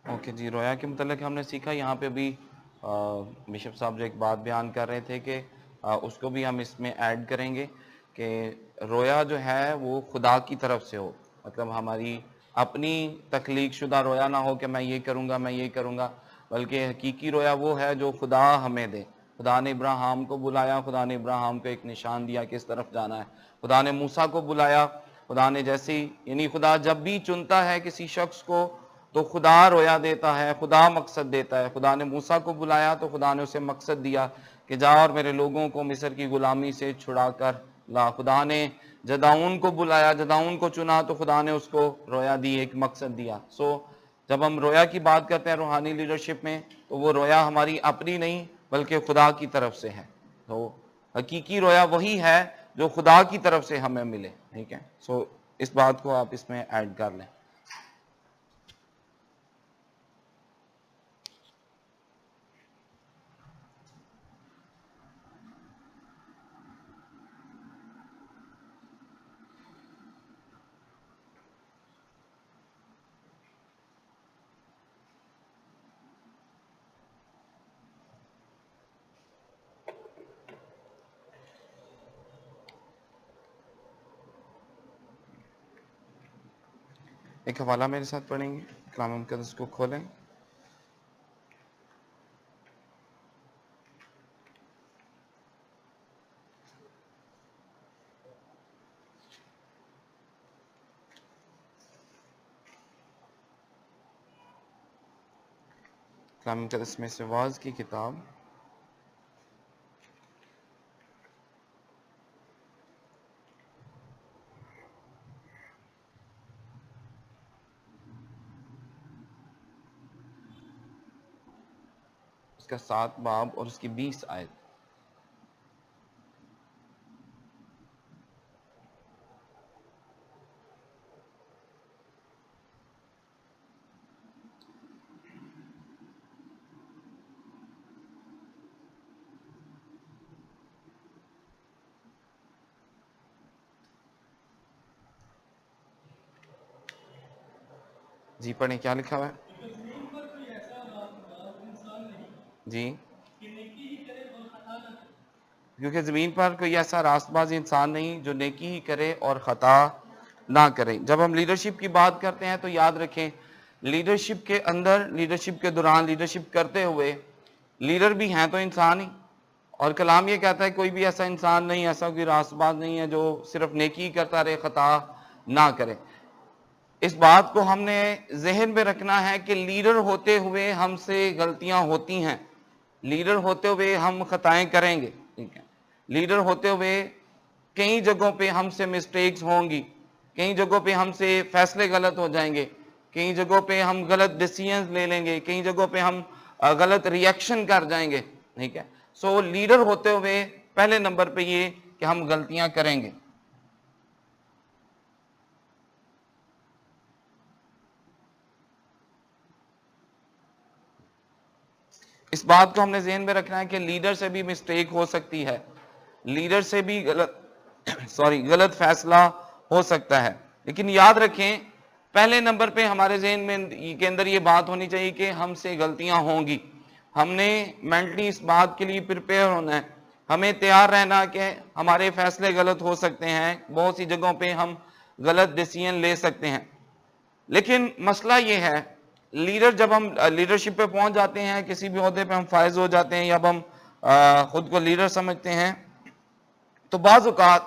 Okay جی، رویا کے متعلق ہم نے سیکھا. یہاں پہ بھی بشپ صاحب جو ایک بات بیان کر رہے تھے کہ اس کو بھی ہم اس میں ایڈ کریں گے کہ رویا جو ہے وہ خدا کی طرف سے ہو. مطلب ہماری اپنی تخلیق شدہ رویا نہ ہو کہ میں یہ کروں گا میں یہ کروں گا، بلکہ حقیقی رویا وہ ہے جو خدا ہمیں دے. خدا نے ابراہیم کو بلایا، خدا نے ابراہیم کو ایک نشان دیا کس طرف جانا ہے. خدا نے موسیٰ کو بلایا، خدا نے جیسی یعنی خدا جب بھی چنتا ہے کسی شخص کو تو خدا رویا دیتا ہے، خدا مقصد دیتا ہے. خدا نے موسیٰ کو بلایا تو خدا نے اسے مقصد دیا کہ جا اور میرے لوگوں کو مصر کی غلامی سے چھڑا کر لا. خدا نے جدعون کو بلایا، جدعون کو چنا تو خدا نے اس کو رویا دی، ایک مقصد دیا. جب ہم رویا کی بات کرتے ہیں روحانی لیڈرشپ میں تو وہ رویا ہماری اپنی نہیں بلکہ خدا کی طرف سے ہے. تو حقیقی رویا وہی ہے جو خدا کی طرف سے ہمیں ملے. ٹھیک ہے، اس بات کو آپ اس میں ایڈ کر لیں. ایک حوالہ میرے ساتھ پڑھیں گے، کلام مقدس کو کھولیں. کلام مقدس میں سے واعظ کی کتاب اس کا 7 باب اور اس کی 20 آیت. جی پڑھیں، کیا لکھا ہوا ہے؟ جی، کیونکہ زمین پر کوئی ایسا راست باز انسان نہیں جو نیکی ہی کرے اور خطا نہ کرے. جب ہم لیڈرشپ کی بات کرتے ہیں تو یاد رکھیں لیڈرشپ کے اندر، لیڈرشپ کے دوران، لیڈرشپ کرتے ہوئے لیڈر بھی ہیں تو انسان ہی. اور کلام یہ کہتا ہے کوئی بھی ایسا انسان نہیں، ایسا کوئی راست باز نہیں ہے جو صرف نیکی کرتا رہے خطا نہ کرے. اس بات کو ہم نے ذہن میں رکھنا ہے کہ لیڈر ہوتے ہوئے ہم سے غلطیاں ہوتی ہیں، لیڈر ہوتے ہوئے ہم خطائیں کریں گے. ٹھیک ہے، لیڈر ہوتے ہوئے کئی جگہوں پہ ہم سے مسٹیکس ہوں گی، کئی جگہوں پہ ہم سے فیصلے غلط ہو جائیں گے، کئی جگہوں پہ ہم غلط ڈیسیژنز لے لیں گے، کئی جگہوں پہ ہم غلط ریئیکشن کر جائیں گے. ٹھیک ہے، لیڈر ہوتے ہوئے پہلے نمبر پہ یہ کہ ہم غلطیاں کریں گے. اس بات کو ہم نے ذہن میں رکھنا ہے کہ لیڈر سے بھی مسٹیک ہو سکتی ہے، لیڈر سے بھی غلط فیصلہ ہو سکتا ہے. لیکن یاد رکھیں پہلے نمبر پہ ہمارے ذہن میں کے اندر یہ بات ہونی چاہیے کہ ہم سے غلطیاں ہوں گی. ہم نے مینٹلی اس بات کے لیے پریپیئر ہونا ہے، ہمیں تیار رہنا کہ ہمارے فیصلے غلط ہو سکتے ہیں، بہت سی جگہوں پہ ہم غلط ڈیسیژن لے سکتے ہیں. لیکن مسئلہ یہ ہے لیڈر جب ہم لیڈرشپ پہ پہنچ جاتے ہیں، کسی بھی عہدے پہ ہم فائز ہو جاتے ہیں یا اب ہم خود کو لیڈر سمجھتے ہیں تو بعض اوقات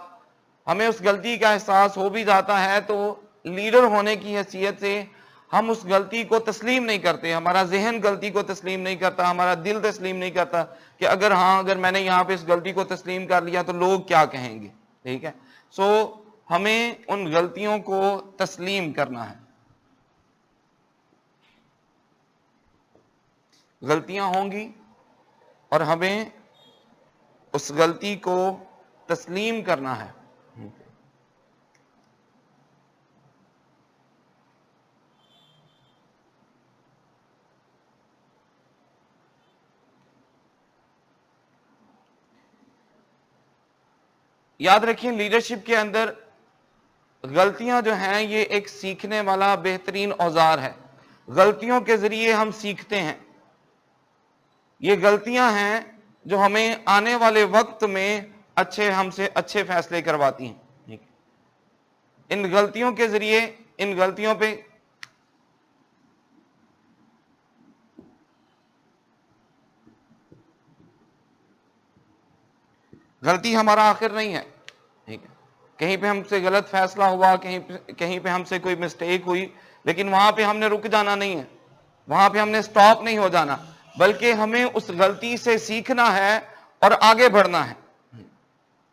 ہمیں اس غلطی کا احساس ہو بھی جاتا ہے تو لیڈر ہونے کی حیثیت سے ہم اس غلطی کو تسلیم نہیں کرتے، ہمارا ذہن غلطی کو تسلیم نہیں کرتا، ہمارا دل تسلیم نہیں کرتا کہ اگر میں نے یہاں پہ اس غلطی کو تسلیم کر لیا تو لوگ کیا کہیں گے. ٹھیک ہے، ہمیں ان غلطیوں کو تسلیم کرنا ہے. غلطیاں ہوں گی اور ہمیں اس غلطی کو تسلیم کرنا ہے. یاد رکھیں لیڈرشپ کے اندر غلطیاں جو ہیں یہ ایک سیکھنے والا بہترین اوزار ہے. غلطیوں کے ذریعے ہم سیکھتے ہیں. یہ غلطیاں ہیں جو ہمیں آنے والے وقت میں ہم سے اچھے فیصلے کرواتی ہیں. ان غلطیوں کے ذریعے، ان غلطیوں پہ غلطی ہمارا آخر نہیں ہے. ٹھیک ہے، کہیں پہ ہم سے غلط فیصلہ ہوا، کہیں پہ ہم سے کوئی مسٹیک ہوئی، لیکن وہاں پہ ہم نے رک جانا نہیں ہے، وہاں پہ ہم نے سٹاپ نہیں ہو جانا، بلکہ ہمیں اس غلطی سے سیکھنا ہے اور آگے بڑھنا ہے.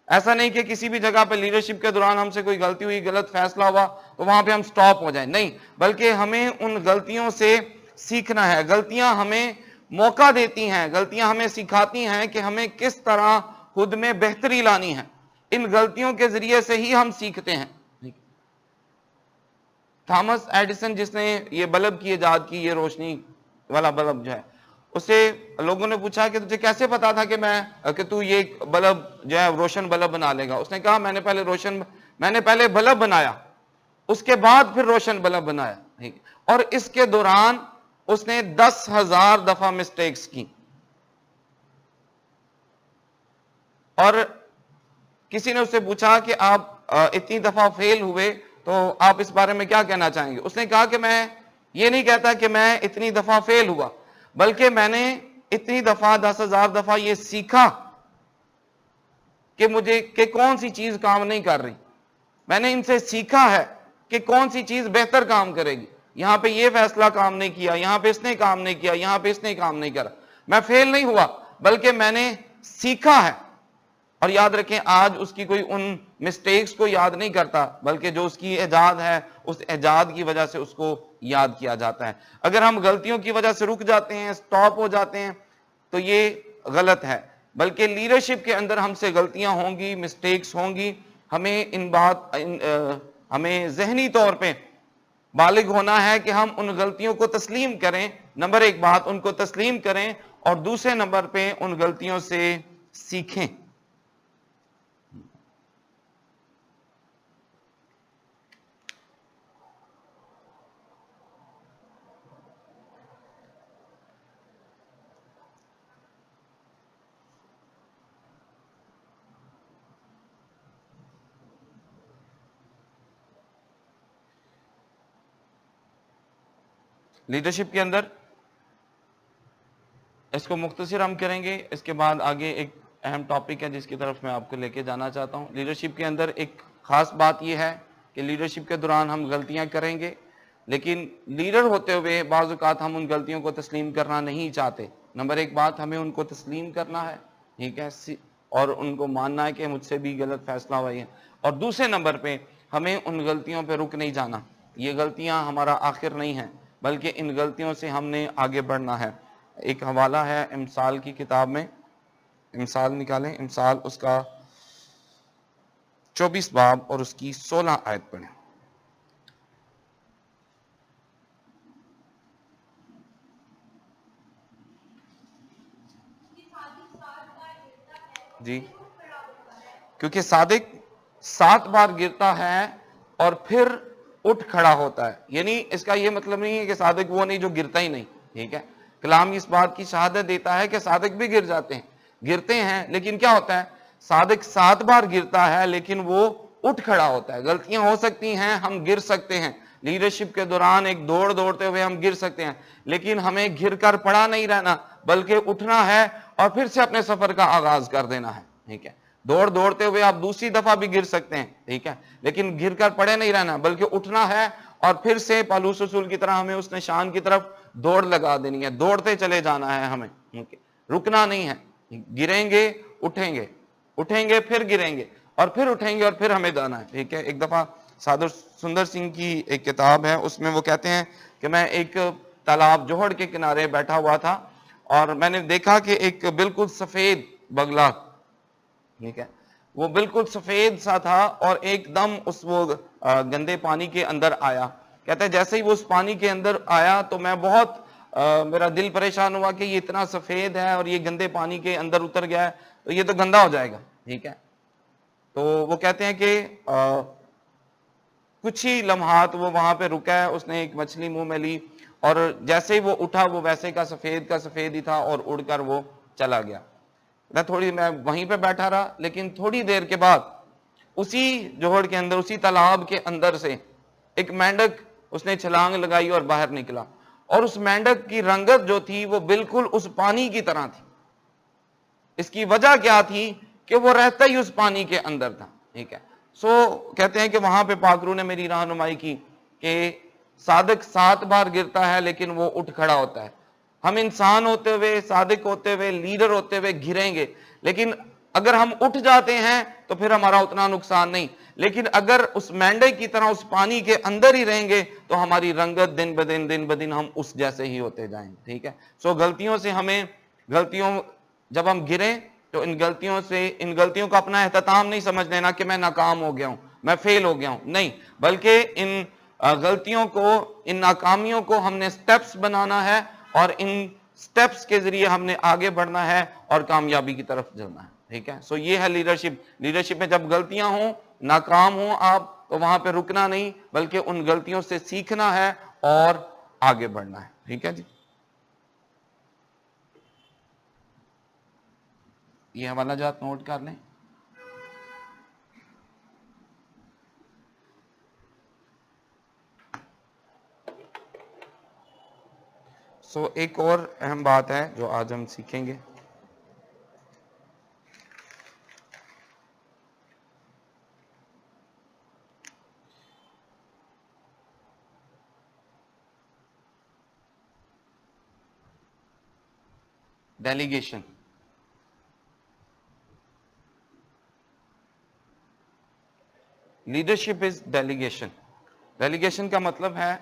ایسا نہیں کہ کسی بھی جگہ پہ لیڈرشپ کے دوران ہم سے کوئی غلطی ہوئی، غلط فیصلہ ہوا تو وہاں پہ ہم سٹاپ ہو جائیں، نہیں، بلکہ ہمیں ان غلطیوں سے سیکھنا ہے. غلطیاں ہمیں موقع دیتی ہیں، غلطیاں ہمیں سکھاتی ہیں کہ ہمیں کس طرح خود میں بہتری لانی ہے. ان غلطیوں کے ذریعے سے ہی ہم سیکھتے ہیں. تھامس ایڈیسن جس نے یہ بلب کی ایجاد کی، یہ روشنی والا بلب جو ہے، اسے لوگوں نے پوچھا کہ تجھے کیسے پتا تھا کہ تو یہ بلب جو ہے روشن بلب بنا لے گا؟ اس نے کہا میں نے پہلے بلب بنایا، اس کے بعد پھر روشن بلب بنایا. اور اس کے دوران اس نے 10,000 دفعہ مسٹیکس کی. اور کسی نے اس سے پوچھا کہ آپ اتنی دفعہ فیل ہوئے تو آپ اس بارے میں کیا کہنا چاہیں گے؟ اس نے کہا کہ میں یہ نہیں کہتا کہ میں اتنی دفعہ فیل ہوا، بلکہ میں نے اتنی دفعہ 10,000 دفعہ یہ سیکھا کہ کون سی چیز کام نہیں کر رہی. میں نے ان سے سیکھا ہے کہ کون سی چیز بہتر کام کرے گی. یہاں پہ یہ فیصلہ کام نہیں کیا، یہاں پہ اس نے کام نہیں کیا، یہاں پہ اس نے کام نہیں کرا. میں فیل نہیں ہوا، بلکہ میں نے سیکھا ہے. اور یاد رکھیں، آج اس کی کوئی ان مسٹیکس کو یاد نہیں کرتا، بلکہ جو اس کی ایجاد ہے، اس ایجاد کی وجہ سے اس کو یاد کیا جاتا ہے. اگر ہم غلطیوں کی وجہ سے رک جاتے ہیں، سٹاپ ہو جاتے ہیں، تو یہ غلط ہے. بلکہ لیڈرشپ کے اندر ہم سے غلطیاں ہوں گی، مسٹیکس ہوں گی. ہمیں ذہنی طور پہ بالغ ہونا ہے کہ ہم ان غلطیوں کو تسلیم کریں. نمبر ایک بات، ان کو تسلیم کریں، اور دوسرے نمبر پہ ان غلطیوں سے سیکھیں. لیڈرشپ کے اندر اس کو مختصر ہم کریں گے، اس کے بعد آگے ایک اہم ٹاپک ہے جس کی طرف میں آپ کو لے کے جانا چاہتا ہوں. لیڈرشپ کے اندر ایک خاص بات یہ ہے کہ لیڈرشپ کے دوران ہم غلطیاں کریں گے، لیکن لیڈر ہوتے ہوئے بعض اوقات ہم ان غلطیوں کو تسلیم کرنا نہیں چاہتے. نمبر ایک بات، ہمیں ان کو تسلیم کرنا ہے، ٹھیک ہے، اور ان کو ماننا ہے کہ مجھ سے بھی غلط فیصلہ ہوا ہے. اور دوسرے نمبر پہ ہمیں ان غلطیوں پہ رک نہیں جانا. یہ غلطیاں ہمارا آخر نہیں ہیں، بلکہ ان غلطیوں سے ہم نے آگے بڑھنا ہے. ایک حوالہ ہے امثال کی کتاب میں، امثال نکالیں، امثال اس کا 24 باب اور اس کی 16 آیت پڑھیں. جی، کیونکہ صادق 7 بار گرتا ہے اور پھر اٹھ کھڑا ہوتا ہے. یعنی اس کا یہ مطلب نہیں ہے کہ صادق وہ نہیں جو گرتا ہی نہیں. ٹھیک ہے، کلام اس بات کی شہادت دیتا ہے کہ صادق بھی گر جاتے ہیں، گرتے ہیں، لیکن کیا ہوتا ہے؟ صادق 7 بار گرتا ہے لیکن وہ اٹھ کھڑا ہوتا ہے. غلطیاں ہو سکتی ہیں، ہم گر سکتے ہیں. لیڈرشپ کے دوران ایک دوڑتے ہوئے ہم گر سکتے ہیں، لیکن ہمیں گر کر پڑا نہیں رہنا، بلکہ اٹھنا ہے اور پھر سے اپنے سفر کا آغاز کر دینا ہے. ٹھیک ہے، دوڑتے ہوئے آپ دوسری دفعہ بھی گر سکتے ہیں، ٹھیک ہے، لیکن گر کر پڑے نہیں رہنا، بلکہ اٹھنا ہے اور پھر سے پالوس رسول کی طرح ہمیں اس نشان کی طرف دوڑ لگا دینی ہے. دوڑتے چلے جانا ہے ہمیں، رکنا نہیں ہے. گریں گے، اٹھیں گے پھر گریں گے، اور پھر اٹھیں گے، اور پھر ہمیں جانا ہے. ٹھیک ہے، ایک دفعہ سادر سندر سنگھ کی ایک کتاب ہے، اس میں وہ کہتے ہیں کہ میں ایک تالاب جوہڑ کے کنارے بیٹھا ہوا تھا، اور میں نے دیکھا کہ ایک بالکل سفید بگلا، ٹھیک ہے، وہ بالکل سفید سا تھا، اور ایک دم وہ گندے پانی کے اندر آیا. کہتا ہے جیسے ہی وہ اس پانی کے اندر آیا تو میں میرا دل پریشان ہوا کہ یہ اتنا سفید ہے اور یہ گندے پانی کے اندر اتر گیا ہے تو یہ تو گندا ہو جائے گا. ٹھیک ہے، تو وہ کہتے ہیں کہ کچھ ہی لمحات وہ وہاں پہ رکا ہے، اس نے ایک مچھلی منہ میں لی اور جیسے ہی وہ اٹھا وہ ویسے کا سفید ہی تھا اور اڑ کر وہ چلا گیا۔ میں وہیں پہ بیٹھا رہا، لیکن تھوڑی دیر کے بعد اسی جوہڑ کے اندر، اسی تالاب کے اندر سے ایک مینڈک اس نے چھلانگ لگائی اور باہر نکلا، اور اس مینڈک کی رنگت جو تھی وہ بالکل اس پانی کی طرح تھی۔ اس کی وجہ کیا تھی کہ وہ رہتا ہی اس پانی کے اندر تھا، ٹھیک ہے۔ کہتے ہیں کہ وہاں پہ پاک روح نے میری رہنمائی کی کہ صادق 7 بار گرتا ہے لیکن وہ اٹھ کھڑا ہوتا ہے۔ ہم انسان ہوتے ہوئے، صادق ہوتے ہوئے، لیڈر ہوتے ہوئے گریں گے، لیکن اگر ہم اٹھ جاتے ہیں تو پھر ہمارا اتنا نقصان نہیں، لیکن اگر اس مینڈے کی طرح اس پانی کے اندر ہی رہیں گے تو ہماری رنگت دن بدن ہم اس جیسے ہی ہوتے جائیں گے، ٹھیک ہے۔ غلطیوں سے ہمیں جب ہم گریں تو ان غلطیوں کا اپنا اہتمام نہیں سمجھ لینا کہ میں ناکام ہو گیا ہوں، میں فیل ہو گیا ہوں، نہیں، بلکہ ان غلطیوں کو، ان ناکامیوں کو ہم نے سٹیپس بنانا ہے، اور ان سٹیپس کے ذریعے ہم نے آگے بڑھنا ہے اور کامیابی کی طرف جلنا ہے، ٹھیک ہے۔ یہ ہے لیڈرشپ میں جب غلطیاں ہوں، ناکام ہوں آپ، تو وہاں پہ رکنا نہیں بلکہ ان غلطیوں سے سیکھنا ہے اور آگے بڑھنا ہے، ٹھیک ہے جی۔ یہ حوالہ جات نوٹ کر لیں۔ ایک اور اہم بات ہے جو آج ہم سیکھیں گے، delegation. Leadership is delegation. Delegation کا مطلب ہے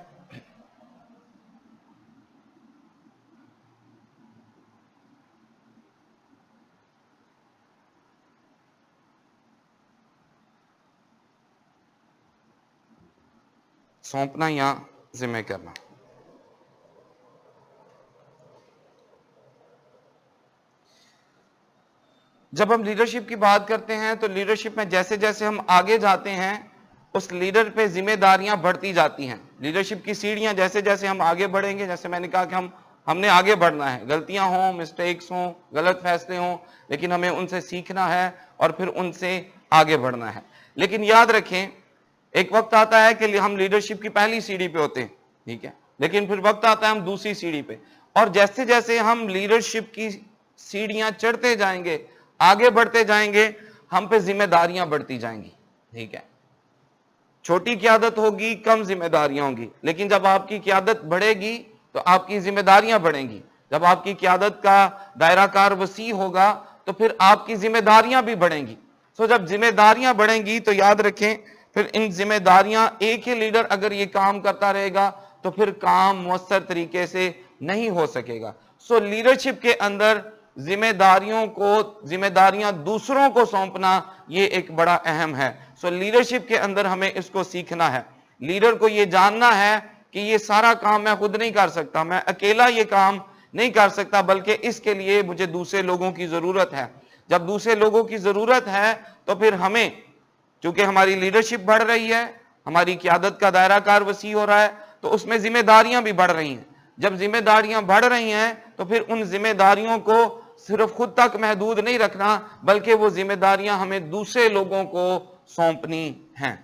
سونپنا یا ذمہ کرنا۔ جب ہم لیڈرشپ کی بات کرتے ہیں تو لیڈرشپ میں جیسے جیسے ہم آگے جاتے ہیں اس لیڈر پہ ذمہ داریاں بڑھتی جاتی ہیں۔ لیڈرشپ کی سیڑھیاں جیسے جیسے ہم آگے بڑھیں گے، جیسے میں نے کہا کہ ہم نے آگے بڑھنا ہے، غلطیاں ہوں، مسٹیکس ہوں، غلط فیصلے ہوں، لیکن ہمیں ان سے سیکھنا ہے اور پھر ان سے آگے بڑھنا ہے۔ لیکن یاد رکھیں، ایک وقت آتا ہے کہ ہم لیڈرشپ کی پہلی سیڑھی پہ ہوتے ہیں، ٹھیک ہے، لیکن پھر وقت آتا ہے ہم دوسری سیڑھی پہ، اور جیسے جیسے ہم لیڈرشپ کی سیڑھیاں چڑھتے جائیں گے، آگے بڑھتے جائیں گے، ہم پہ ذمہ داریاں بڑھتی جائیں گی، ٹھیک ہے۔ چھوٹی قیادت ہوگی، کم ذمہ داریاں ہوں گی، لیکن جب آپ کی قیادت بڑھے گی تو آپ کی ذمہ داریاں بڑھیں گی۔ جب آپ کی قیادت کا دائرہ کار وسیع ہوگا تو پھر آپ کی ذمہ داریاں بھی بڑھیں گی۔ جب ذمہ داریاں بڑھیں گی تو یاد رکھیں، پھر ان ذمہ داریاں، ایک ہی لیڈر اگر یہ کام کرتا رہے گا تو پھر کام مؤثر طریقے سے نہیں ہو سکے گا۔ لیڈرشپ کے اندر ذمہ داریاں دوسروں کو سونپنا یہ ایک بڑا اہم ہے۔ لیڈرشپ کے اندر ہمیں اس کو سیکھنا ہے۔ لیڈر کو یہ جاننا ہے کہ یہ سارا کام میں خود نہیں کر سکتا، میں اکیلا یہ کام نہیں کر سکتا، بلکہ اس کے لیے مجھے دوسرے لوگوں کی ضرورت ہے۔ جب دوسرے لوگوں کی ضرورت ہے تو پھر ہمیں، چونکہ ہماری لیڈرشپ بڑھ رہی ہے، ہماری قیادت کا دائرہ کار وسیع ہو رہا ہے، تو اس میں ذمہ داریاں بھی بڑھ رہی ہیں۔ جب ذمہ داریاں بڑھ رہی ہیں تو پھر ان ذمہ داریوں کو صرف خود تک محدود نہیں رکھنا، بلکہ وہ ذمہ داریاں ہمیں دوسرے لوگوں کو سونپنی ہیں۔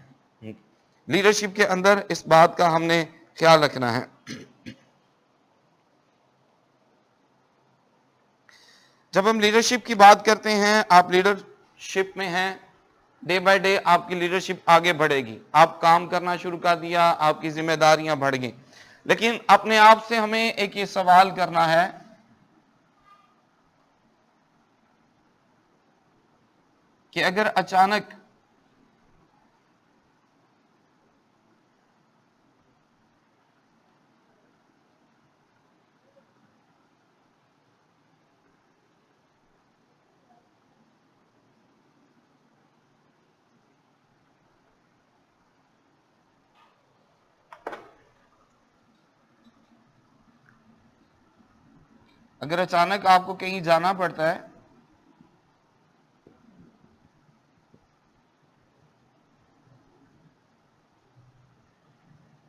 لیڈرشپ کے اندر اس بات کا ہم نے خیال رکھنا ہے۔ جب ہم لیڈرشپ کی بات کرتے ہیں، آپ لیڈرشپ میں ہیں، ڈے بائی ڈے آپ کی لیڈرشپ آگے بڑھے گی، آپ کام کرنا شروع کر دیا، آپ کی ذمہ داریاں بڑھ گئیں، لیکن اپنے آپ سے ہمیں ایک یہ سوال کرنا ہے کہ اگر اچانک آپ کو کہیں جانا پڑتا ہے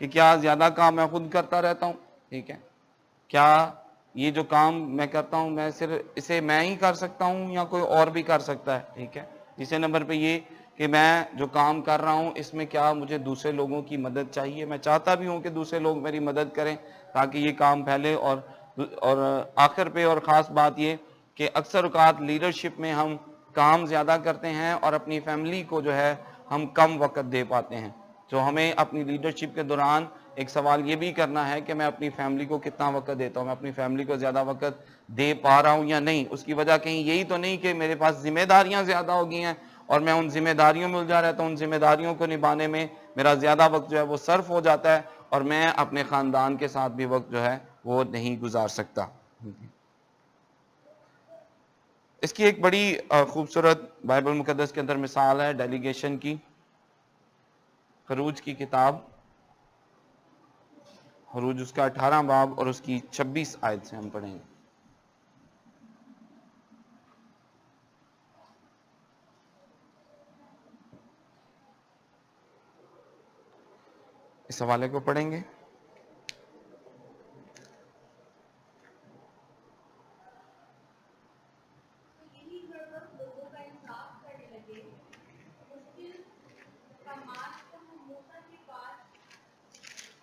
کہ کیا زیادہ کام میں خود کرتا رہتا ہوں؟ ٹھیک ہے، کیا یہ جو کام میں کرتا ہوں میں صرف اسے میں ہی کر سکتا ہوں یا کوئی اور بھی کر سکتا ہے؟ ٹھیک ہے، تیسرے نمبر پہ یہ کہ میں جو کام کر رہا ہوں اس میں کیا مجھے دوسرے لوگوں کی مدد چاہیے؟ میں چاہتا بھی ہوں کہ دوسرے لوگ میری مدد کریں تاکہ یہ کام پھیلے. اور آخر پہ اور خاص بات یہ کہ اکثر اوقات لیڈرشپ میں ہم کام زیادہ کرتے ہیں اور اپنی فیملی کو جو ہے ہم کم وقت دے پاتے ہیں. تو ہمیں اپنی لیڈرشپ کے دوران ایک سوال یہ بھی کرنا ہے کہ میں اپنی فیملی کو کتنا وقت دیتا ہوں، میں اپنی فیملی کو زیادہ وقت دے پا رہا ہوں یا نہیں. اس کی وجہ کہیں یہی تو نہیں کہ میرے پاس ذمہ داریاں زیادہ ہو گئی ہیں اور میں ان ذمہ داریوں میں الجھا رہتا ہوں، ان ذمہ داریوں کو نبھانے میں میرا زیادہ وقت جو ہے وہ صرف ہو جاتا ہے اور میں اپنے خاندان کے ساتھ بھی وقت جو ہے وہ نہیں گزار سکتا. اس کی ایک بڑی خوبصورت بائبل مقدس کے اندر مثال ہے ڈیلیگیشن کی. خروج کی کتاب، خروج اس کا 18 باب اور اس کی 26 آیت سے ہم پڑھیں گے. اس حوالے کو پڑھیں گے.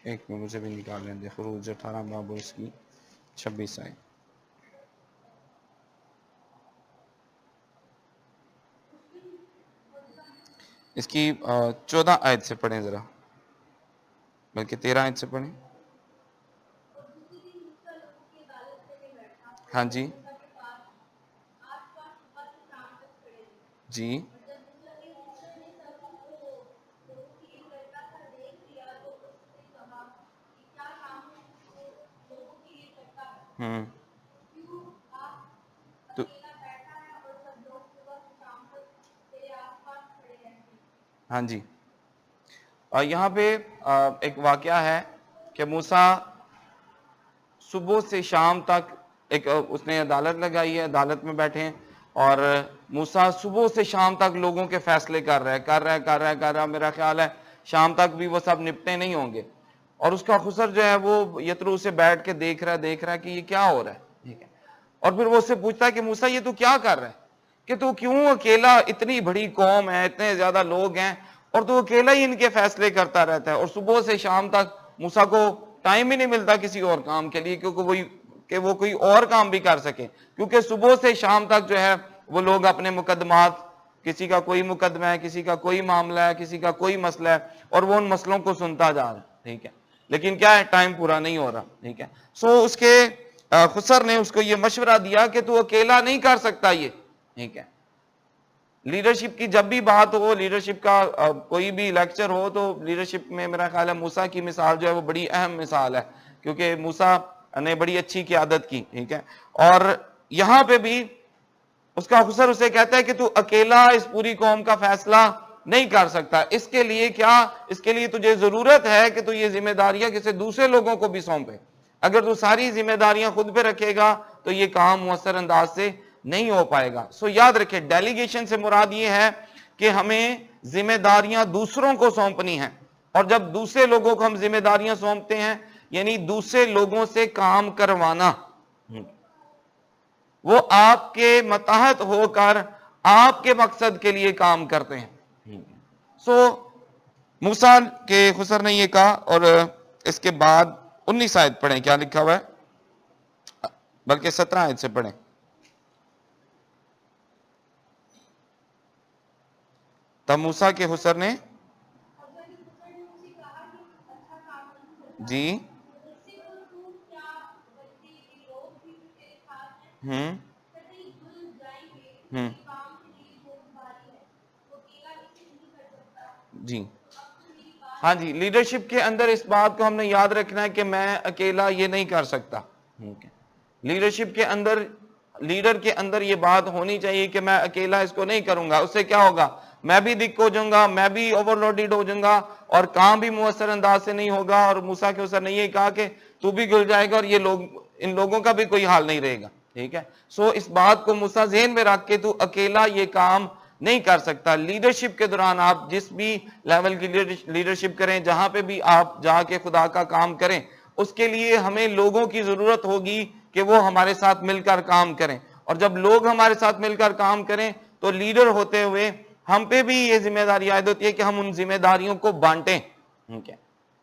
ایک میں مجھے بھی نکال لیں دے. خروج 18 باب اور اس کی 26 آیت. اس کی 14 آیت سے پڑھیں ذرا، بلکہ 13 آیت سے پڑھیں. ہاں جی جی ہوں تو ہاں جی، یہاں پہ ایک واقعہ ہے کہ موسیٰ صبح سے شام تک ایک اس نے عدالت لگائی ہے، عدالت میں بیٹھے ہیں اور موسیٰ صبح سے شام تک لوگوں کے فیصلے کر رہا ہے. میرا خیال ہے شام تک بھی وہ سب نپٹے نہیں ہوں گے اور اس کا خسر جو ہے وہ یترو سے بیٹھ کے دیکھ رہا ہے کہ یہ کیا ہو رہا ہے. ٹھیک ہے، اور پھر وہ اس سے پوچھتا ہے کہ موسیٰ یہ تو کیا کر رہا ہے، کہ تو کیوں اکیلا، اتنی بڑی قوم ہے، اتنے زیادہ لوگ ہیں اور تو اکیلا ہی ان کے فیصلے کرتا رہتا ہے. اور صبح سے شام تک موسیٰ کو ٹائم ہی نہیں ملتا کسی اور کام کے لیے کہ وہ کوئی اور کام بھی کر سکے، کیونکہ صبح سے شام تک جو ہے وہ لوگ اپنے مقدمات، کسی کا کوئی مقدمہ ہے، کسی کا کوئی معاملہ ہے، کسی کا کوئی مسئلہ ہے اور وہ ان مسئلوں کو سنتا جا رہا ہے. ٹھیک ہے، لیکن کیا ہے، ٹائم پورا نہیں ہو رہا. ٹھیک ہے، اس کے خسر نے اس کو یہ مشورہ دیا کہ تو اکیلا نہیں کر سکتا یہ. ٹھیک ہے، لیڈرشپ کی جب بھی بات ہو، لیڈرشپ کا کوئی بھی لیکچر ہو تو لیڈرشپ میں میرا خیال ہے موسیٰ کی مثال جو ہے وہ بڑی اہم مثال ہے، کیونکہ موسیٰ نے بڑی اچھی قیادت کی. ٹھیک ہے، اور یہاں پہ بھی اس کا خسر اسے کہتا ہے کہ تو اکیلا اس پوری قوم کا فیصلہ نہیں کر سکتا. اس کے لیے تجھے ضرورت ہے کہ تو یہ ذمہ داریاں کسی دوسرے لوگوں کو بھی سونپے. اگر تو ساری ذمہ داریاں خود پہ رکھے گا تو یہ کام مؤثر انداز سے نہیں ہو پائے گا. یاد رکھیں، ڈیلیگیشن سے مراد یہ ہے کہ ہمیں ذمہ داریاں دوسروں کو سونپنی ہیں، اور جب دوسرے لوگوں کو ہم ذمہ داریاں سونپتے ہیں یعنی دوسرے لوگوں سے کام کروانا، وہ آپ کے متحد ہو کر آپ کے مقصد کے لیے کام کرتے ہیں. موسیٰ کے خسر نے یہ کہا. اور اس کے بعد 19 آیت پڑھیں، کیا لکھا ہوا ہے، بلکہ 17 آیت سے پڑھیں. تب موسیٰ کے خسر نے جی ہوں ہوں جی ہاں جی، لیڈرشپ کے اندر اس بات کو ہم نے یاد رکھنا ہے کہ میں اکیلا یہ نہیں کر سکتا. لیڈرشپ کے اندر، لیڈر کے اندر یہ بات ہونی چاہیے کہ میں اکیلا اس کو نہیں کروں گا. اس سے کیا ہوگا، میں بھی دک ہو جاؤں گا، میں بھی اوور لوڈڈ ہو جاؤں گا اور کام بھی مؤثر انداز سے نہیں ہوگا. اور موسیٰ کے خسر نے یہ کہا کہ تو بھی گل جائے گا اور ان لوگوں کا بھی کوئی حال نہیں رہے گا. ٹھیک ہے، اس بات کو موسیٰ ذہن میں رکھ کے تو اکیلا یہ کام نہیں کر سکتا. لیڈرشپ کے دوران آپ جس بھی لیول کی لیڈرشپ کریں, جہاں پہ بھی آپ جا کے خدا کا کام کریں, اس کے لیے ہمیں لوگوں کی ضرورت ہوگی کہ وہ ہمارے ساتھ مل کر کام کریں. اور جب لوگ ہمارے ساتھ مل کر کام کریں تو لیڈر ہوتے ہوئے ہم پہ بھی یہ ذمہ داری عائد ہوتی ہے کہ ہم ان ذمہ داریوں کو بانٹیں.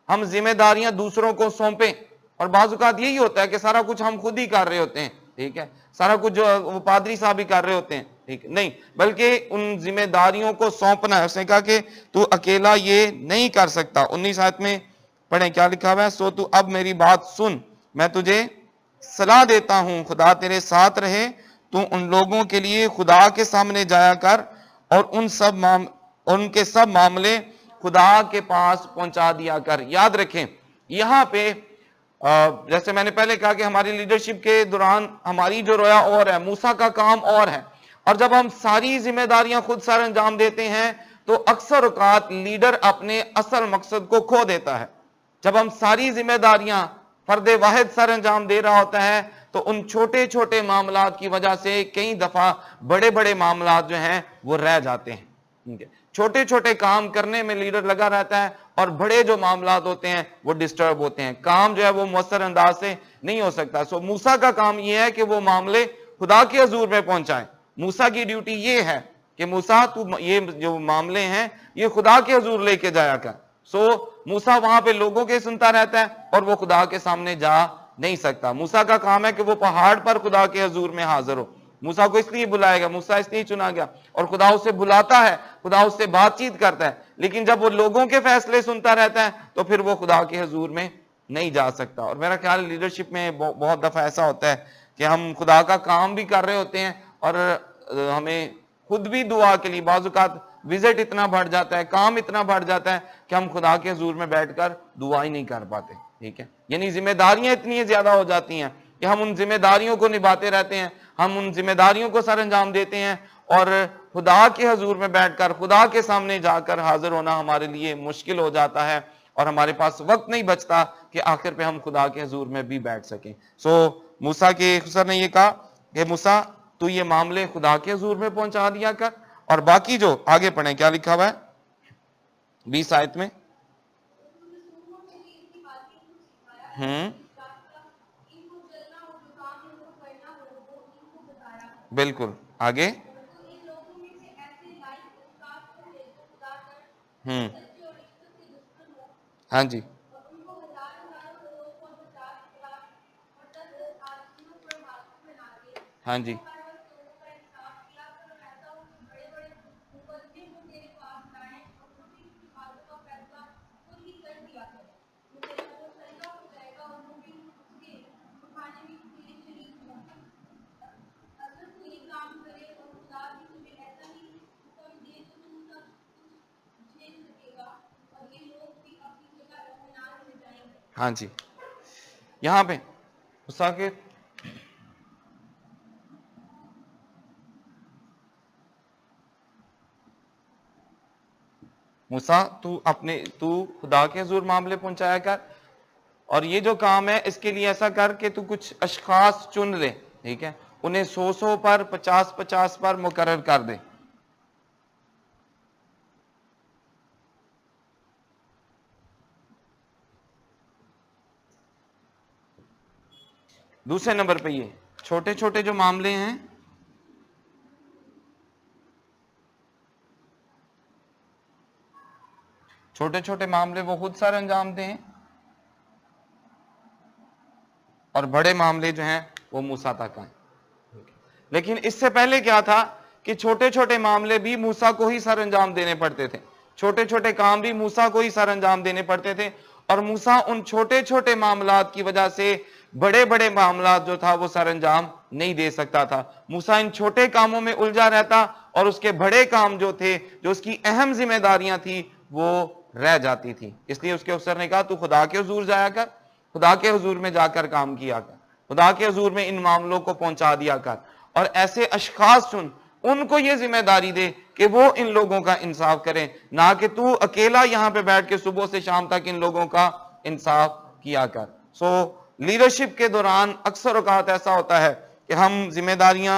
ہم ذمہ داریاں دوسروں کو سونپیں. اور بعض اوقات یہی ہوتا ہے کہ سارا کچھ ہم خود ہی کر رہے ہوتے ہیں, ٹھیک ہے, سارا کچھ جو وہ پادری صاحب ہی کر رہے ہوتے ہیں, ٹھیک نہیں, بلکہ ان ذمہ داریوں کو سونپنا ہے. اس نے کہا کہ تو اکیلا یہ نہیں کر سکتا. 19 آیت میں پڑھیں کیا لکھا ہوا ہے. سو تو اب میری بات سن, میں تجھے صلاح دیتا ہوں, خدا تیرے ساتھ رہے, تو ان لوگوں کے لیے خدا کے سامنے جایا کر اور ان کے سب معاملے خدا کے پاس پہنچا دیا کر. یاد رکھیں یہاں پہ جیسے میں نے پہلے کہا کہ ہماری لیڈرشپ کے دوران ہماری جو رویا اور ہے, موسیٰ کا کام اور ہے, اور جب ہم ساری ذمہ داریاں خود سر انجام دیتے ہیں تو اکثر اوقات لیڈر اپنے اصل مقصد کو کھو دیتا ہے. جب ہم ساری ذمہ داریاں فرد واحد سر انجام دے رہا ہوتا ہے تو ان چھوٹے چھوٹے معاملات کی وجہ سے کئی دفعہ بڑے بڑے معاملات جو ہیں وہ رہ جاتے ہیں. چھوٹے چھوٹے کام کرنے میں لیڈر لگا رہتا ہے اور بڑے جو معاملات ہوتے ہیں وہ ڈسٹرب ہوتے ہیں, کام جو ہے وہ مؤثر انداز سے نہیں ہو سکتا. سو موسیٰ کا کام یہ ہے کہ وہ معاملے خدا کے حضور میں پہنچائیں. موسیٰ کی ڈیوٹی یہ ہے کہ موسیٰ تو یہ جو معاملے ہیں یہ خدا کے حضور لے کے جایا کر. سو موسیٰ وہاں پہ لوگوں کے سنتا رہتا ہے اور وہ خدا کے سامنے جا نہیں سکتا. موسیٰ کا کام ہے کہ وہ پہاڑ پر خدا کے حضور میں حاضر ہو. موسیٰ کو اس لیے بلائے گا, موسیٰ اس لیے چنا گیا, اور خدا اسے بلاتا ہے, خدا اس سے بات چیت کرتا ہے, لیکن جب وہ لوگوں کے فیصلے سنتا رہتا ہے تو پھر وہ خدا کے حضور میں نہیں جا سکتا. اور میرا خیال لیڈرشپ میں بہت دفعہ ایسا ہوتا ہے کہ ہم خدا کا کام بھی کر رہے ہوتے ہیں اور ہمیں خود بھی دعا کے لیے بعض اوقات وزٹ اتنا بڑھ جاتا ہے, کام اتنا بڑھ جاتا ہے کہ ہم خدا کے حضور میں بیٹھ کر دعا ہی نہیں کر پاتے. ٹھیک ہے, یعنی ذمہ داریاں اتنی زیادہ ہو جاتی ہیں کہ ہم ان ذمہ داریوں کو نبھاتے رہتے ہیں, ہم ان ذمہ داریوں کو سر انجام دیتے ہیں, اور خدا کے حضور میں بیٹھ کر خدا کے سامنے جا کر حاضر ہونا ہمارے لیے مشکل ہو جاتا ہے, اور ہمارے پاس وقت نہیں بچتا کہ آخر پہ ہم خدا کے حضور میں بھی بیٹھ سکیں. سو موسیٰ کے خسر نے یہ کہا کہ موسیٰ تو یہ معاملے خدا کے حضور میں پہنچا دیا کر. اور باقی جو آگے پڑھیں کیا لکھا ہوا ہے 20 آیت میں. بالکل آگے. ہاں جی, ہاں جی, ہاں جی. یہاں پہ موسیٰ کے موسیٰ تو خدا کے حضور معاملے پہنچایا کر, اور یہ جو کام ہے اس کے لیے ایسا کر کہ تو کچھ اشخاص چن لے, ٹھیک ہے, انہیں 100 پر 50 پر مقرر کر دے. دوسرے نمبر پہ یہ چھوٹے چھوٹے جو معاملے ہیں چھوٹے چھوٹے معاملے وہ خود سر انجام دیں, اور بڑے معاملے جو ہیں وہ موسیٰ تک آئیں. لیکن اس سے پہلے کیا تھا کہ چھوٹے چھوٹے معاملے بھی موسیٰ کو ہی سر انجام دینے پڑتے تھے, چھوٹے چھوٹے کام بھی موسیٰ کو ہی سر انجام دینے پڑتے تھے, اور موسیٰ ان چھوٹے چھوٹے معاملات کی وجہ سے بڑے بڑے معاملات جو تھا وہ سر انجام نہیں دے سکتا تھا. موسیٰ ان چھوٹے کاموں میں الجھا رہتا اور اس کے بڑے کام جو تھے, جو اس کی اہم ذمہ داریاں تھیں, وہ رہ جاتی تھی. اس لیے اس کے افسر نے کہا تو خدا کے حضور جایا کر, خدا کے حضور میں جا کر کام کیا کر, خدا کے حضور میں ان معاملوں کو پہنچا دیا کر, اور ایسے اشخاص چن, ان کو یہ ذمہ داری دے کہ وہ ان لوگوں کا انصاف کریں, نہ کہ تو اکیلا یہاں پہ بیٹھ کے صبح سے شام تک ان لوگوں کا انصاف کیا کر. سو لیڈرشپ کے دوران اکثر اوقات ایسا ہوتا ہے کہ ہم ذمہ داریاں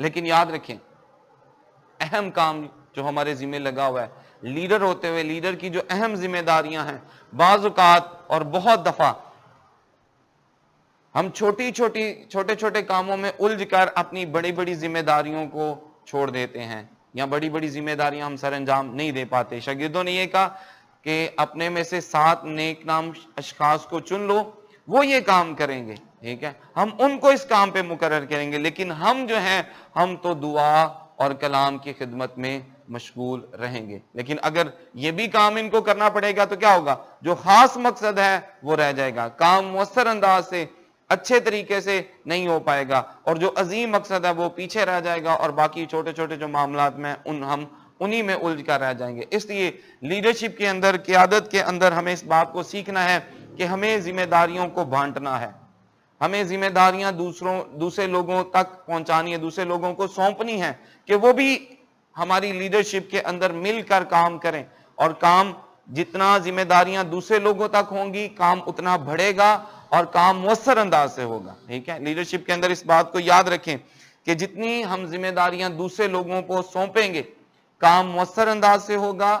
لیکن یاد رکھیں اہم کام جو ہمارے ذمہ لگا ہوا ہے لیڈر ہوتے ہوئے، لیڈر کی جو اہم ذمہ داریاں ہیں، بعض اوقات اور بہت دفعہ ہم چھوٹے چھوٹے کاموں میں الجھ کر اپنی بڑی بڑی ذمہ داریوں کو چھوڑ دیتے ہیں، یا بڑی بڑی ذمہ داریاں ہم سر انجام نہیں دے پاتے۔ شاگردوں نے یہ کہا کہ اپنے میں سے 7 نیک نام اشخاص کو چن لو، وہ یہ کام کریں گے، ٹھیک ہے، ہم ان کو اس کام پہ مقرر کریں گے، لیکن ہم جو ہیں ہم تو دعا اور کلام کی خدمت میں مشغول رہیں گے۔ لیکن اگر یہ بھی کام ان کو کرنا پڑے گا تو کیا ہوگا؟ جو خاص مقصد ہے وہ رہ جائے گا، کام مؤثر انداز سے اچھے طریقے سے نہیں ہو پائے گا، اور جو عظیم مقصد ہے وہ پیچھے رہ جائے گا، اور باقی چھوٹے چھوٹے جو معاملات میں ہم انہی میں الجھ کر رہ جائیں گے۔ اس لیے لیڈرشپ کے اندر، قیادت کے اندر ہمیں اس بات کو سیکھنا ہے کہ ہمیں ذمہ داریوں کو بانٹنا ہے، ہمیں ذمہ داریاں دوسرے لوگوں تک پہنچانی ہے، دوسرے لوگوں کو سونپنی ہے کہ وہ بھی ہماری لیڈرشپ کے اندر مل کر کام کریں، اور کام جتنا ذمہ داریاں دوسرے لوگوں تک ہوں گی کام اتنا بڑھے گا اور کام مؤثر انداز سے ہوگا، ٹھیک ہے۔ لیڈرشپ کے اندر اس بات کو یاد رکھیں کہ جتنی ہم ذمہ داریاں دوسرے لوگوں کو سونپیں گے کام مؤثر انداز سے ہوگا،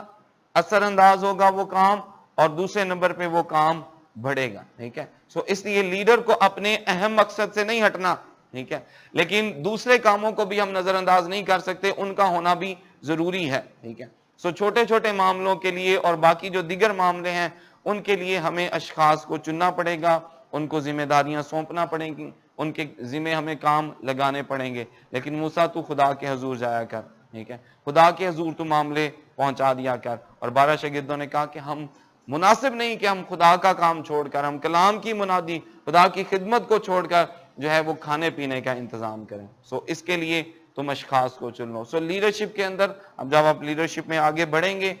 اثر انداز ہوگا وہ کام، اور دوسرے نمبر پہ وہ کام بڑھے گا، ٹھیک ہے۔ اس لیے لیڈر کو اپنے اہم مقصد سے نہیں ہٹنا، ٹھیک ہے، لیکن دوسرے کاموں کو بھی ہم نظر انداز نہیں کر سکتے، ان کا ہونا بھی ضروری ہے، ٹھیک ہے۔ چھوٹے چھوٹے معاملوں کے لیے اور باقی جو دیگر معاملے ہیں ان کے لیے ہمیں اشخاص کو چننا پڑے گا، ان کو ذمہ داریاں سونپنا پڑیں گی، ان کے ذمہ ہمیں کام لگانے پڑیں گے۔ لیکن موسیٰ تو خدا کے حضور جایا کر، ٹھیک ہے، خدا کے حضور تو معاملے پہنچا دیا کر۔ اور 12 شاگردوں نے کہا کہ ہم مناسب نہیں کہ ہم خدا کا کام چھوڑ کر، ہم کلام کی منادی، خدا کی خدمت کو چھوڑ کر جو ہے وہ کھانے پینے کا انتظام کریں۔ اس کے لیے تم اشخاص کو چن لو۔ لیڈرشپ کے اندر اب جب آپ لیڈرشپ میں آگے بڑھیں گے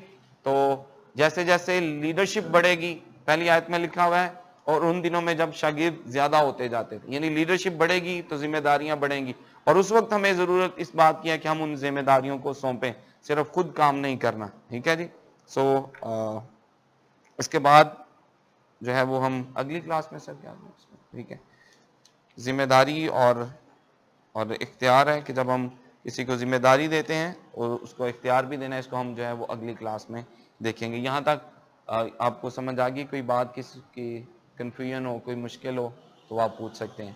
تو جیسے جیسے لیڈرشپ بڑھے گی، پہلی آیت میں لکھا ہوا ہے، اور ان دنوں میں جب شاگرد زیادہ ہوتے جاتے تھے، یعنی لیڈرشپ بڑھے گی تو ذمہ داریاں بڑھیں گی، اور اس وقت ہمیں ضرورت اس بات کی ہے کہ ہم ان ذمہ داریوں کو سونپیں، صرف خود کام نہیں کرنا، ٹھیک ہے جی۔ اس کے بعد جو ہے وہ ہم اگلی کلاس میں سر کیا، ٹھیک ہے، ذمہ داری اور اختیار ہے کہ جب ہم کسی کو ذمہ داری دیتے ہیں اور اس کو اختیار بھی دینا ہے، اس کو ہم جو ہے وہ اگلی کلاس میں دیکھیں گے۔ یہاں تک آپ کو سمجھ آ گئی؟ کوئی بات کسی کی کنفیوژن ہو، کوئی مشکل ہو تو آپ پوچھ سکتے ہیں،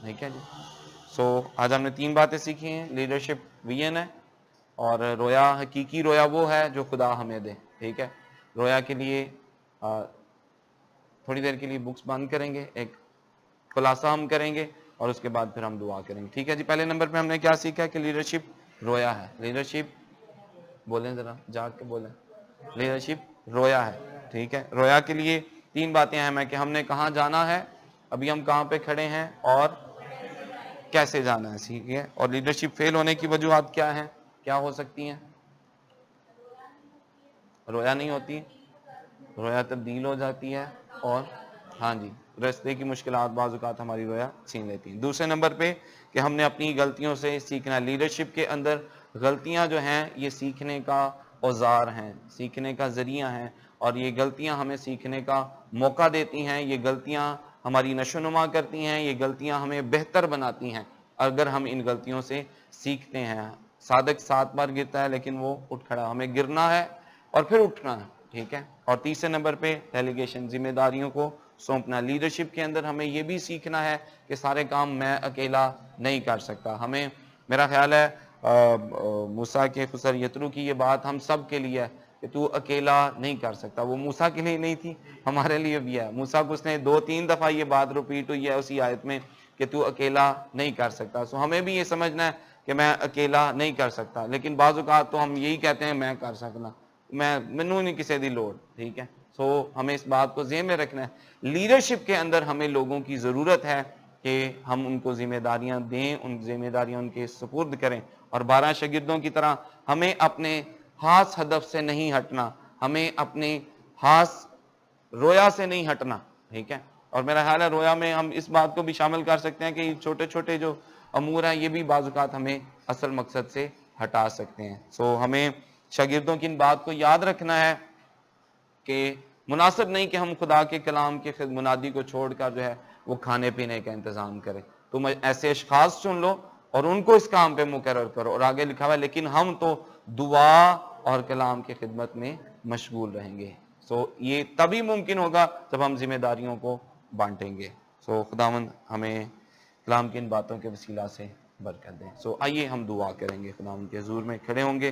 ٹھیک ہے جی۔ آج ہم نے 3 باتیں سیکھی ہیں۔ لیڈرشپ ویژن ہے، اور رویا، حقیقی رویا وہ ہے جو خدا ہمیں دے، ٹھیک ہے۔ رویا کے لیے تھوڑی دیر کے لیے بکس بند کریں گے، ایک خلاصہ ہم کریں گے، اور اس کے بعد پھر ہم دعا کریں گے، ٹھیک ہے جی۔ پہلے نمبر پہ ہم نے کیا سیکھا کہ لیڈرشپ رویا ہے۔ لیڈرشپ بولیں، ذرا جاگ کے بولیں، لیڈرشپ رویا ہے، ٹھیک ہے۔ رویا کے لیے 3 باتیں اہم ہیں کہ ہم نے کہاں جانا ہے، ابھی ہم کہاں پہ کھڑے ہیں، اور کیسے جانا ہے، ٹھیک ہے۔ اور لیڈرشپ فیل ہونے کی وجوہات کیا ہیں، کیا ہو سکتی ہیں؟ رویا نہیں ہوتی، رویا تبدیل ہو جاتی ہے، اور ہاں جی، راستے کی مشکلات بعض اوقات ہماری رویا چھین لیتی ہیں۔ دوسرے نمبر پہ کہ ہم نے اپنی غلطیوں سے سیکھنا ہے۔ لیڈرشپ کے اندر غلطیاں جو ہیں یہ سیکھنے کا اوزار ہیں، سیکھنے کا ذریعہ ہیں، اور یہ غلطیاں ہمیں سیکھنے کا موقع دیتی ہیں، یہ غلطیاں ہماری نشو و نما کرتی ہیں، یہ غلطیاں ہمیں بہتر بناتی ہیں اگر ہم ان غلطیوں سے سیکھتے ہیں۔ صادق 7 بار گرتا ہے لیکن وہ اٹھ کھڑا، ہمیں گرنا ہے اور پھر اٹھنا ہے، ٹھیک ہے۔ اور تیسرے نمبر پہ ڈیلیگیشن، ذمہ داریوں کو سونپنا۔ لیڈرشپ کے اندر ہمیں یہ بھی سیکھنا ہے کہ سارے کام میں اکیلا نہیں کر سکتا۔ ہمیں، میرا خیال ہے موسیٰ کے خسر یترو کی یہ بات ہم سب کے لیے ہے کہ تو اکیلا نہیں کر سکتا۔ وہ موسیٰ کے لیے نہیں تھی، ہمارے لیے بھی ہے۔ موسیٰ کو اس نے 2-3 دفعہ یہ بات ریپیٹ ہوئی ہے اسی آیت میں کہ تو اکیلا نہیں کر سکتا۔ ہمیں بھی یہ سمجھنا ہے کہ میں اکیلا نہیں کر سکتا، لیکن بعض اوقات تو ہم یہی کہتے ہیں میں کر سکنا، مینوں نہیں کسی دی لوڑ، ٹھیک ہے۔ ہمیں اس بات کو ذہن میں رکھنا ہے، لیڈرشپ کے اندر ہمیں لوگوں کی ضرورت ہے کہ ہم ان کو ذمہ داریاں دیں، ان ذمہ داریاں ان کے سپرد کریں، اور 12 شاگردوں کی طرح ہمیں اپنے خاص ہدف سے نہیں ہٹنا، ہمیں اپنے خاص رویا سے نہیں ہٹنا، ٹھیک ہے۔ اور میرا خیال ہے رویا میں ہم اس بات کو بھی شامل کر سکتے ہیں کہ چھوٹے چھوٹے جو امور ہیں یہ بھی بعض اوقات ہمیں اصل مقصد سے ہٹا سکتے ہیں۔ ہمیں شاگردوں کی ان بات کو یاد رکھنا ہے کہ مناسب نہیں کہ ہم خدا کے کلام کے منادی کو چھوڑ کر جو ہے وہ کھانے پینے کا انتظام کریں۔ تم ایسے اشخاص چن لو اور ان کو اس کام پہ مقرر کرو. اور آگے لکھا ہوا ہے لیکن ہم تو دعا اور کلام کی خدمت میں مشغول رہیں گے. یہ تبھی ممکن ہوگا جب ہم ذمہ داریوں کو بانٹیں گے. خداوند ہمیں کلام کی ان باتوں کے وسیلہ سے برکت دیں. آئیے ہم دعا کریں گے, خداوند کے حضور میں کھڑے ہوں گے.